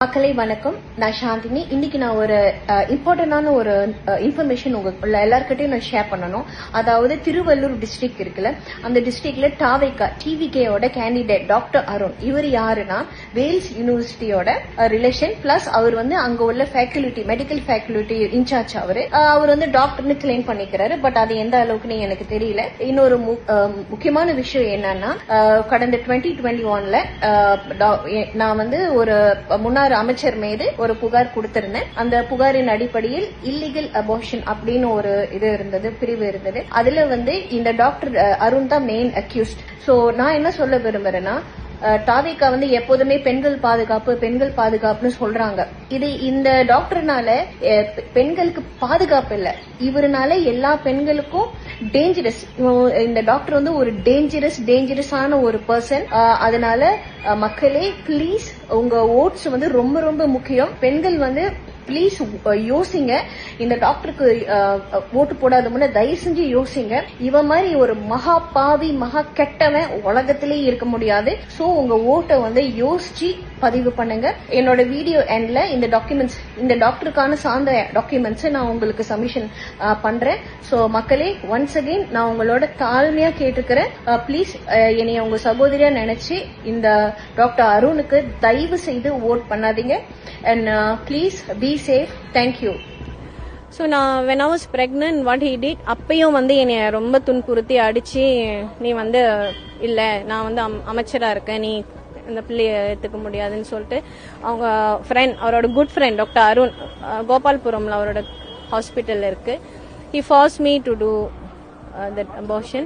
மக்களை வணக்கம். நான் சாந்தினி. இன்னைக்கு நான் ஒரு இம்பார்ட்டன்டான ஒரு இன்ஃபர்மேஷன் உங்க எல்லார்கிட்டையும் நான் ஷேர் பண்ணணும். அதாவது திருவள்ளூர் டிஸ்ட்ரிக்ட் இருக்குல்ல, அந்த டிஸ்ட்ரிக்ட்ல டிவிகேயோட கேண்டிடேட் டாக்டர் அருண். இவர் யாருன்னா வேல்ஸ் யூனிவர்சிட்டியோட ரிலேஷன், பிளஸ் அவர் அங்க உள்ள ஃபேக்கல்டி, மெடிக்கல் ஃபேக்கல்டி இன்சார்ஜ். அவர் டாக்டர்னு கிளைம் பண்ணிக்கிறாரு. பட் அது எந்த அளவுக்குன்னு எனக்கு தெரியல. இன்னொரு முக்கியமான விஷயம் என்னன்னா, கடந்த 2021ல நான் ஒரு முன்னாள் அமைச்சர் மீது ஒரு புகார் கொடுத்திருந்தேன். அந்த புகாரின் அடிப்படையில் இல்லீகல் அபார்ஷன் அப்படின்னு ஒரு பிரிவு இருந்தது. அதுல இந்த டாக்டர் அருண் தான் மெயின் அக்யூஸ்ட். சோ நான் என்ன சொல்ல விரும்புறேன்னா, தாவேகா எப்போதுமே பெண்கள் பாதுகாப்புன்னு சொல்றாங்க. இது இந்த டாக்டர்னால பெண்களுக்கு பாதுகாப்பு இல்ல, இவருனால எல்லா பெண்களுக்கும் டேஞ்சரஸ். இந்த டாக்டர் ஒரு டேஞ்சரஸான ஒரு பர்சன். அதனால மக்களே ப்ளீஸ், உங்க ஓட்ஸ் ரொம்ப ரொம்ப முக்கியம். பெண்கள் ப்ளீஸ் யோசிங்க. இந்த டாக்டருக்கு ஓட்டு போடாத முன்ன தயவு செஞ்சு யோசிங்க. இவன் மாதிரி ஒரு மகா பாவி, மகா கெட்டவன் உலகத்திலே இருக்க முடியாது. சோ உங்க ஓட்டை யோசிச்சு பதிவு பண்ணுங்க. என்னோட வீடியோ எண்ட்ல இந்த டாக்குமெண்ட்ஸ், இந்த டாக்டருக்கான சார்ந்த டாக்குமெண்ட்ஸ் நான் உங்களுக்கு சப்மிஷன் பண்றேன். சோ மக்களே, ஒன்ஸ் அகெயின் நான் உங்களோட தாழ்மையா கேட்டுக்கிறேன், ப்ளீஸ் என்னைய உங்க சகோதரியா நினைச்சு இந்த டாக்டர் அருணுக்கு தயவு செய்து ஓட் பண்ணாதீங்க. And please be safe. Thank you. So நான் when I was pregnant, what he did, அப்பயும் என்னை ரொம்ப துன்புறுத்தி அடிச்சு, நீ இல்லை நான் அமைச்சராக இருக்கேன், நீ இந்த பிள்ளைய ஏற்றுக்க முடியாதுன்னு சொல்லிட்டு அவங்க ஃப்ரெண்ட், அவரோட குட் ஃப்ரெண்ட் டாக்டர் அருண், கோபால்புரம்ல அவரோட ஹாஸ்பிட்டல் இருக்கு, he forced me to do that abortion.